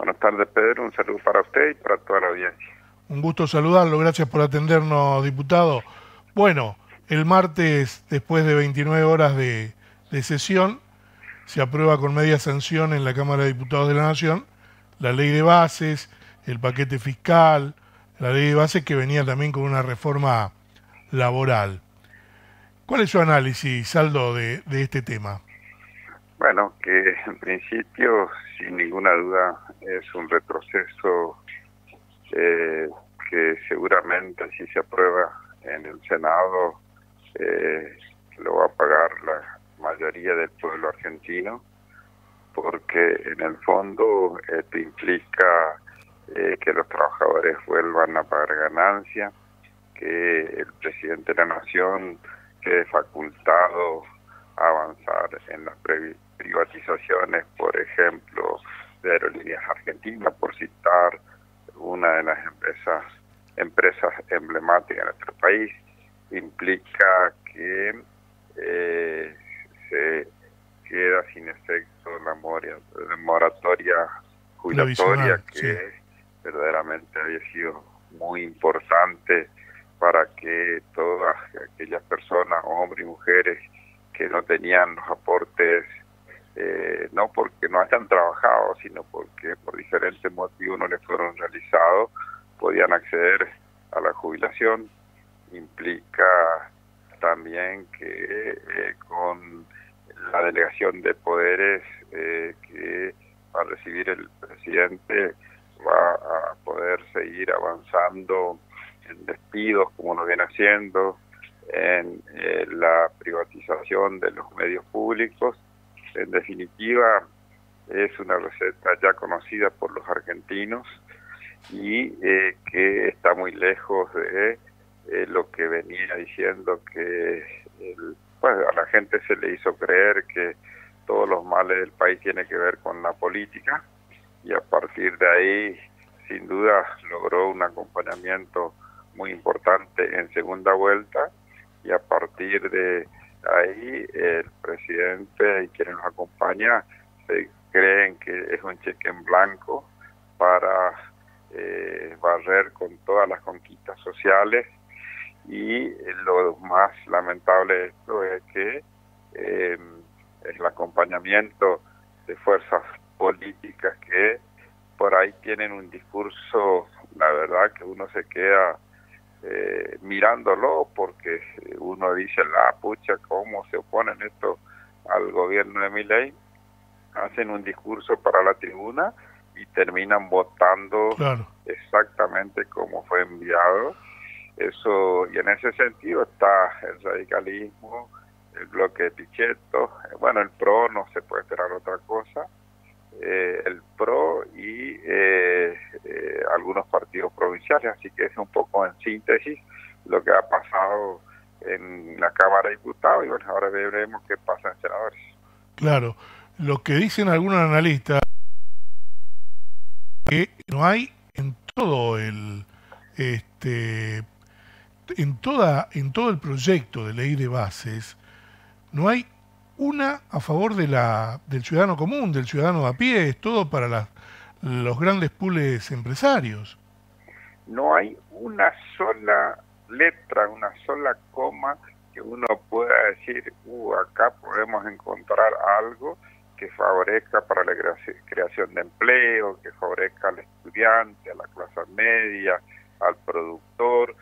Buenas tardes, Pedro. Un saludo para usted y para toda la audiencia. Un gusto saludarlo, gracias por atendernos, diputado. Bueno, el martes, después de 29 horas de sesión, se aprueba con media sanción en la Cámara de Diputados de la Nación la ley de bases, el paquete fiscal, la ley de bases que venía también con una reforma laboral. ¿Cuál es su análisis, Saldo, de este tema? Bueno, que en principio, sin ninguna duda, es un retroceso eh, que seguramente si se aprueba en el Senado eh, lo va a pagar la mayoría del pueblo argentino, porque en el fondo esto implica que los trabajadores vuelvan a pagar ganancias, que el presidente de la Nación quede facultado a avanzar en las privatizaciones, por ejemplo, de Aerolíneas Argentinas, por citar una de las empresas emblemáticas de nuestro país. Implica que se queda sin efecto la moratoria jubilatoria, Provisional, sí. que verdaderamente había sido muy importante para que todas aquellas personas, hombres y mujeres, que no tenían los aportes, no porque no hayan trabajado, sino porque por diferentes motivos no les fueron realizados, podían acceder a la jubilación. Implica también que con la delegación de poderes que va a recibir el presidente va a poder seguir avanzando en despidos como lo viene haciendo, en la privatización de los medios públicos. En definitiva, es una receta ya conocida por los argentinos y que está muy lejos de lo que venía diciendo que pues a la gente se le hizo creer que todos los males del país tienen que ver con la política, y a partir de ahí sin duda logró un acompañamiento muy importante en segunda vuelta, y a partir de ahí el presidente y quienes nos acompaña se creen que es un cheque en blanco para barrer con todas las conquistas sociales. Y lo más lamentable de esto es que el acompañamiento de fuerzas políticas que por ahí tienen un discurso, la verdad que uno se queda mirándolo, porque uno dice, la pucha, ¿cómo se oponen esto al gobierno de Milei? Hacen un discurso para la tribuna y terminan votando Claro. exactamente como fue enviado. Eso, y en ese sentido está el radicalismo, el bloque de Pichetto, bueno, el PRO, no se puede esperar otra cosa, el PRO y algunos partidos provinciales. Así que es un poco en síntesis lo que ha pasado en la Cámara de Diputados, y bueno, ahora veremos qué pasa en senadores. Claro. Lo que dicen algunos analistas es que no hay en todo este, en todo el proyecto de ley de bases, no hay una a favor del ciudadano común, del ciudadano a pie, es todo para los grandes pools empresarios. No hay una sola letra, una sola coma que uno pueda decir, acá podemos encontrar algo que favorezca para la creación de empleo, que favorezca al estudiante, a la clase media, al productor.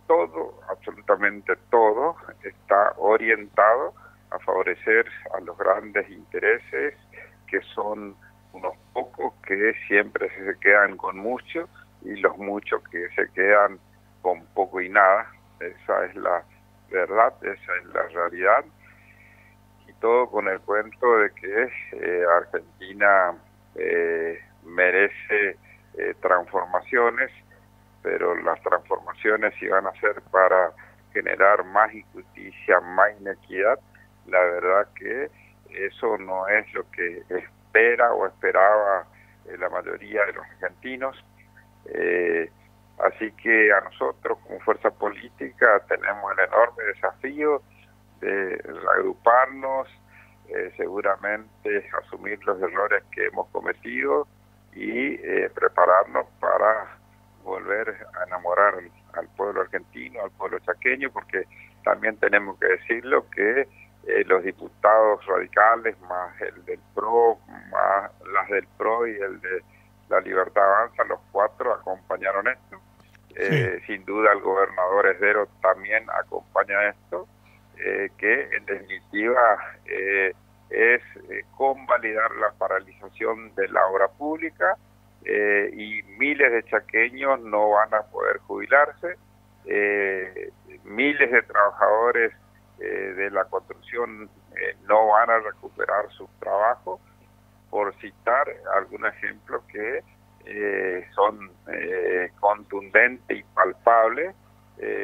Todo, absolutamente todo, está orientado a favorecer a los grandes intereses, que son unos pocos que siempre se quedan con mucho, y los muchos que se quedan con poco y nada. Esa es la verdad, esa es la realidad, y todo con el cuento de que Argentina merece transformaciones, pero las transformaciones, si van a ser para generar más injusticia, más inequidad, la verdad que eso no es lo que espera o esperaba la mayoría de los argentinos. Así que a nosotros como fuerza política tenemos el enorme desafío de agruparnos, seguramente asumir los errores que hemos cometido y prepararnos para volver a enamorar al pueblo argentino, al pueblo chaqueño, porque también tenemos que decirlo que los diputados radicales, más el del PRO, más las del PRO y el de La Libertad Avanza, los cuatro acompañaron esto. Sí. Sin duda el gobernador Esdero también acompaña esto, que en definitiva es convalidar la paralización de la obra pública, y miles de chaqueños no van a poder jubilarse, miles de trabajadores de la construcción no van a recuperar su trabajo, por citar algún ejemplo que son contundentes y palpables,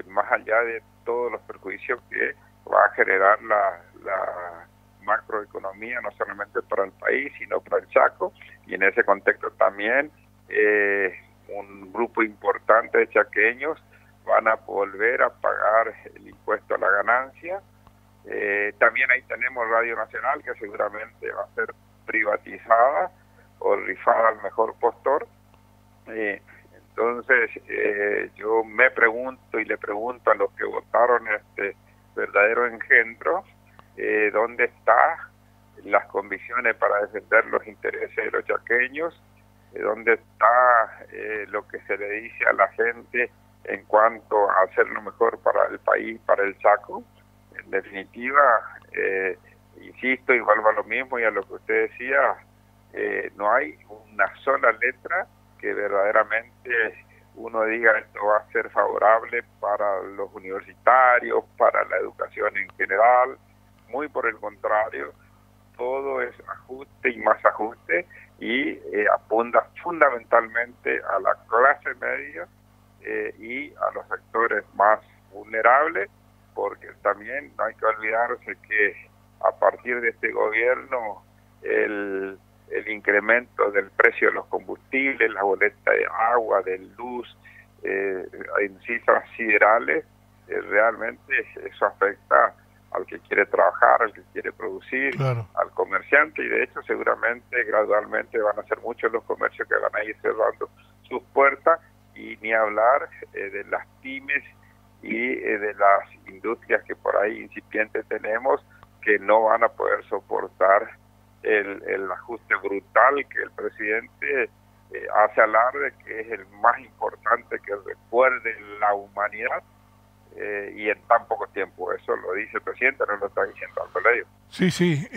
más allá de todos los perjuicios que va a generar la macroeconomía, no solamente para el país, sino para el Chaco, y en ese contexto también un grupo importante de chaqueños van a volver a pagar el impuesto a la ganancia. También ahí tenemos Radio Nacional, que seguramente va a ser privatizada o rifada al mejor postor. Entonces yo me pregunto y le pregunto a los que votaron este verdadero engendro, ¿dónde están las convicciones para defender los intereses de los chaqueños? ¿Dónde está lo que se le dice a la gente en cuanto a hacer lo mejor para el país, para el Chaco? En definitiva, insisto y vuelvo a lo mismo y a lo que usted decía, no hay una sola letra que verdaderamente uno diga esto va a ser favorable para los universitarios, para la educación en general. Muy por el contrario, todo es ajuste y más ajuste, y apunta fundamentalmente a la clase media y a los sectores más vulnerables, porque también no hay que olvidarse que a partir de este gobierno el incremento del precio de los combustibles, la boleta de agua, de luz, en cifras siderales, realmente eso afecta al que quiere trabajar, al que quiere producir, Claro. al comerciante, y de hecho seguramente gradualmente van a ser muchos los comercios que van a ir cerrando sus puertas, y ni hablar de las pymes y de las industrias que por ahí incipientes tenemos, que no van a poder soportar el ajuste brutal que el presidente hace alarde que es el más importante que recuerde la humanidad, y en tan poco tiempo. Eso lo dice el presidente, no lo está diciendo al colegio. Sí, sí,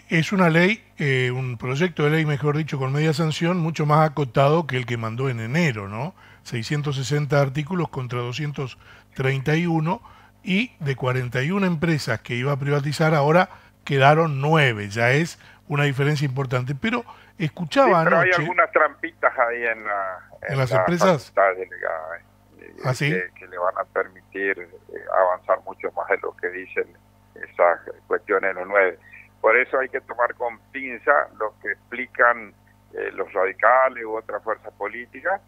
es una ley, un proyecto de ley, mejor dicho, con media sanción, mucho más acotado que el que mandó en enero, ¿no? 660 artículos contra 231, y de 41 empresas que iba a privatizar, ahora quedaron 9, ya es una diferencia importante. Pero Sí, escuchaba pero hay anoche algunas trampitas ahí en en en las la empresas, facultad delegada, así, que le van a permitir avanzar mucho más de lo que dicen esas cuestiones de los 9. Por eso hay que tomar con pinza lo que explican los radicales u otras fuerzas políticas,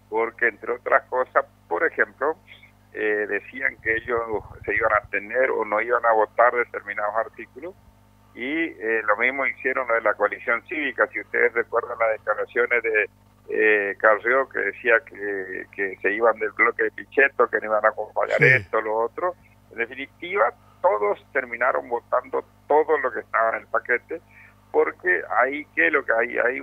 porque entre otras cosas, por ejemplo, decían que ellos se iban a abstener o no iban a votar determinados artículos, y lo mismo hicieron lo de la coalición cívica. Si ustedes recuerdan las declaraciones de Carrió, que decía que se iban del bloque de Pichetto, que no iban a acompañar sí, esto, lo otro. En definitiva, todos terminaron votando todo lo que estaba en el paquete, porque ahí que lo que hay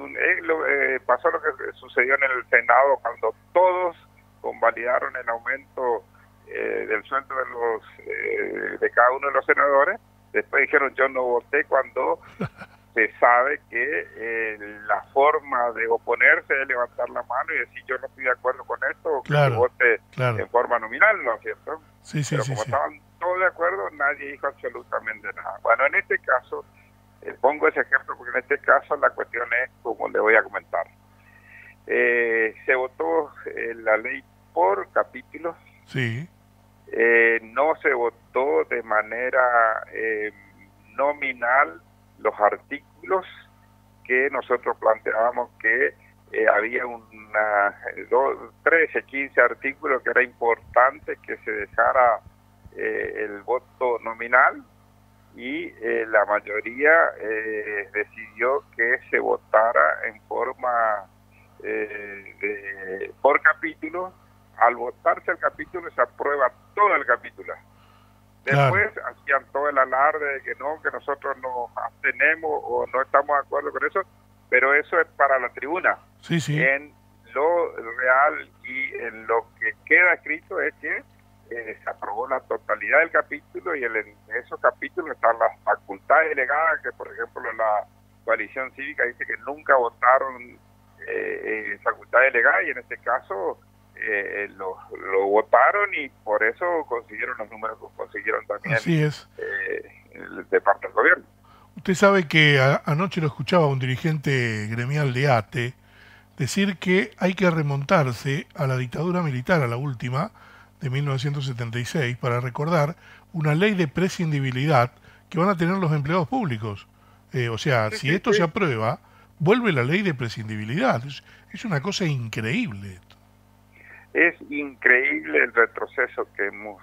pasó lo que sucedió en el Senado cuando todos convalidaron el aumento del sueldo de los de cada uno de los senadores. Después dijeron yo no voté, cuando se sabe que la forma de oponerse es levantar la mano y decir yo no estoy de acuerdo con esto, o que se claro, vote claro, en forma nominal, ¿no es cierto? sí, sí, Pero sí, como sí, estaban todos de acuerdo, nadie dijo absolutamente nada. Bueno, en este caso, pongo ese ejemplo porque en este caso la cuestión es como le voy a comentar. Se votó la ley por capítulos. sí, No se votó de manera nominal los artículos que nosotros planteábamos, que había 13, 15 artículos que era importante que se dejara el voto nominal, y la mayoría decidió que se votara en forma por capítulo. Al votarse el capítulo se aprueba todo el capítulo. Claro. Después hacían todo el alarde de que no, que nosotros nos abstenemos o no estamos de acuerdo con eso, pero eso es para la tribuna. Sí, sí. En lo real y en lo que queda escrito es que se aprobó la totalidad del capítulo, y en esos capítulos están las facultades delegadas, que por ejemplo la coalición cívica dice que nunca votaron facultad delegada, y en este caso lo votaron, y por eso consiguieron los números que consiguieron también. Así es. De parte del gobierno. Usted sabe que anoche lo escuchaba un dirigente gremial de ATE decir que hay que remontarse a la dictadura militar, a la última, de 1976, para recordar una ley de prescindibilidad que van a tener los empleados públicos. O sea, Sí, si sí, esto se aprueba, vuelve la ley de prescindibilidad. Es una cosa increíble esto. Es increíble el retroceso que hemos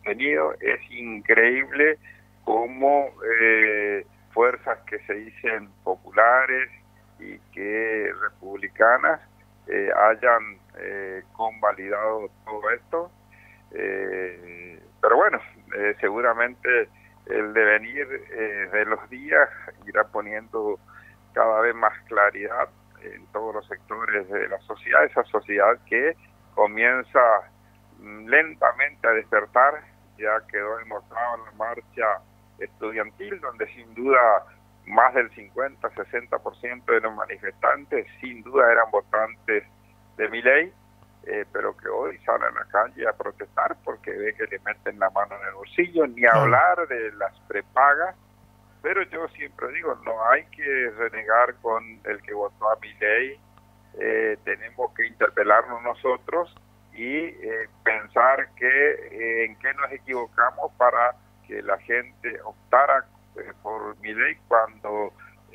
tenido, es increíble cómo fuerzas que se dicen populares y que republicanas hayan convalidado todo esto. Pero bueno, seguramente el devenir de los días irá poniendo cada vez más claridad en todos los sectores de la sociedad, esa sociedad que comienza lentamente a despertar. Ya quedó demostrado en la marcha estudiantil, donde sin duda más del 50-60% de los manifestantes sin duda eran votantes de Milei, pero que hoy salen a la calle a protestar porque ve que le meten la mano en el bolsillo, ni hablar de las prepagas. Pero yo siempre digo, no hay que renegar con el que votó a Milei, tenemos que interpelarnos nosotros y pensar que en qué nos equivocamos para que la gente optara por Milei, cuando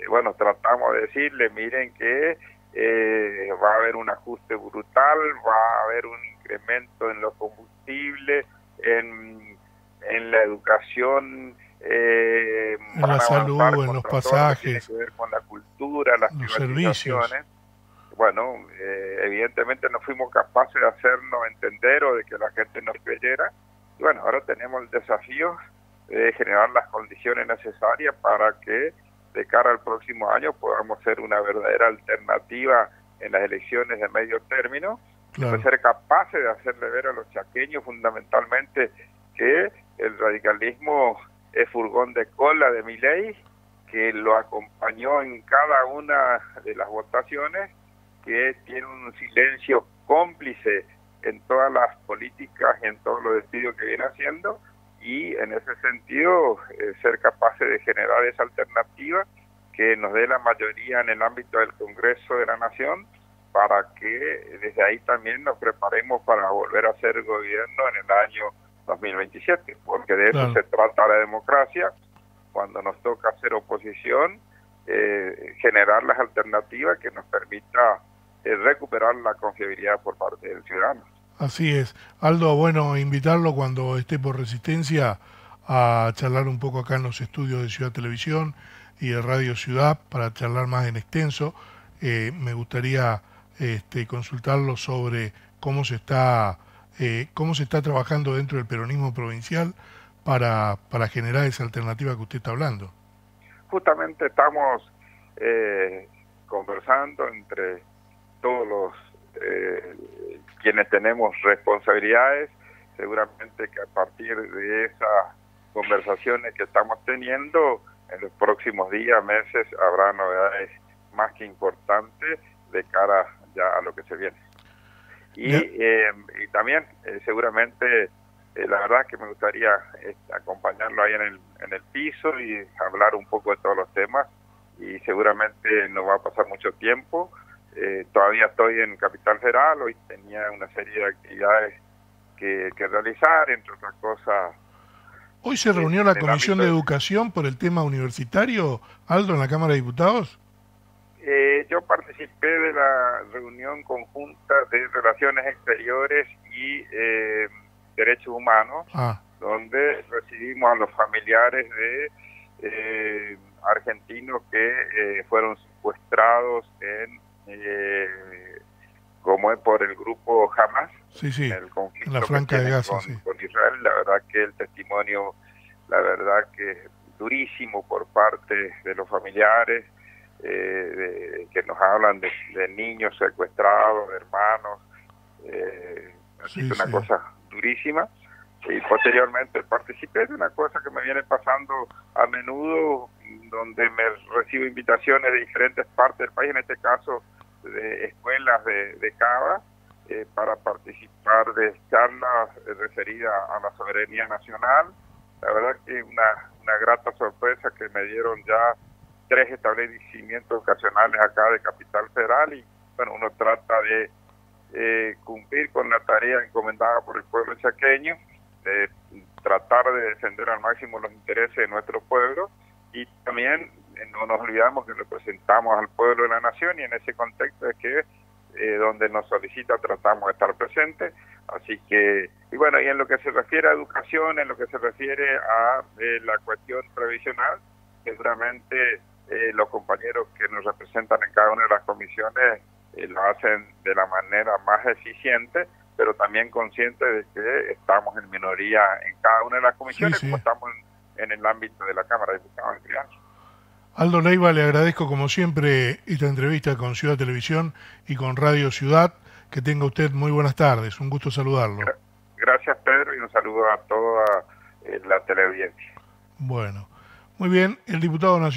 bueno, tratamos de decirle, miren que va a haber un ajuste brutal, va a haber un incremento en los combustibles, en la educación, En van la a salud, avanzar en los contra todo lo que tiene pasajes, que ver con la cultura, las los privatizaciones. servicios. Bueno, evidentemente no fuimos capaces de hacernos entender o de que la gente nos creyera. Y bueno, ahora tenemos el desafío de generar las condiciones necesarias para que de cara al próximo año podamos ser una verdadera alternativa en las elecciones de medio término, Claro. de ser capaces de hacerle ver a los chaqueños fundamentalmente que el radicalismo es furgón de cola de Milei, que lo acompañó en cada una de las votaciones, que tiene un silencio cómplice en todas las políticas y en todos los despidos que viene haciendo, y en ese sentido ser capaces de generar esa alternativa que nos dé la mayoría en el ámbito del Congreso de la Nación, para que desde ahí también nos preparemos para volver a ser gobierno en el año 2027, porque de eso se trata la democracia. Cuando nos toca hacer oposición, generar las alternativas que nos permita recuperar la confiabilidad por parte del ciudadano. Así es. Aldo, bueno, invitarlo cuando esté por Resistencia a charlar un poco acá en los estudios de Ciudad Televisión y de Radio Ciudad para charlar más en extenso. Me gustaría consultarlo sobre cómo se está trabajando dentro del peronismo provincial para generar esa alternativa que usted está hablando. Justamente estamos conversando entre todos los quienes tenemos responsabilidades. Seguramente que a partir de esas conversaciones que estamos teniendo, en los próximos días, meses, habrá novedades más que importantes de cara ya a lo que se viene. Y también seguramente la verdad que me gustaría acompañarlo ahí en el piso y hablar un poco de todos los temas, y seguramente no va a pasar mucho tiempo. Todavía estoy en Capital Federal, hoy tenía una serie de actividades que realizar, entre otras cosas. ¿Hoy se reunió la Comisión de Educación por el tema universitario, Aldo, en la Cámara de Diputados? Yo participé de la reunión conjunta de Relaciones Exteriores y Derechos Humanos, donde recibimos a los familiares de argentinos que fueron secuestrados como es por el grupo Hamas, sí, en el conflicto en la Franja de Gaza, con Israel. La verdad que el testimonio, la verdad que es durísimo por parte de los familiares, que nos hablan de niños secuestrados, de hermanos, una cosa durísima. Y posteriormente participé de una cosa que me viene pasando a menudo, donde me recibo invitaciones de diferentes partes del país, en este caso de escuelas de Cava, para participar de charlas referidas a la soberanía nacional. La verdad que una grata sorpresa que me dieron ya 3 establecimientos ocasionales acá de Capital Federal, y bueno, uno trata de cumplir con la tarea encomendada por el pueblo chaqueño, de tratar de defender al máximo los intereses de nuestro pueblo, y también no nos olvidamos que representamos al pueblo de la nación, y en ese contexto es que donde nos solicita tratamos de estar presentes. Así que, y bueno, y en lo que se refiere a educación, en lo que se refiere a la cuestión previsional, seguramente los compañeros que nos representan en cada una de las comisiones lo hacen de la manera más eficiente, pero también conscientes de que estamos en minoría en cada una de las comisiones, como estamos en el ámbito de la Cámara de Diputados en crianza. Aldo Leiva, le agradezco como siempre esta entrevista con Ciudad Televisión y con Radio Ciudad. Que tenga usted muy buenas tardes, un gusto saludarlo. Gracias, Pedro, y un saludo a toda la teleaudiencia. Bueno, muy bien, el diputado nacional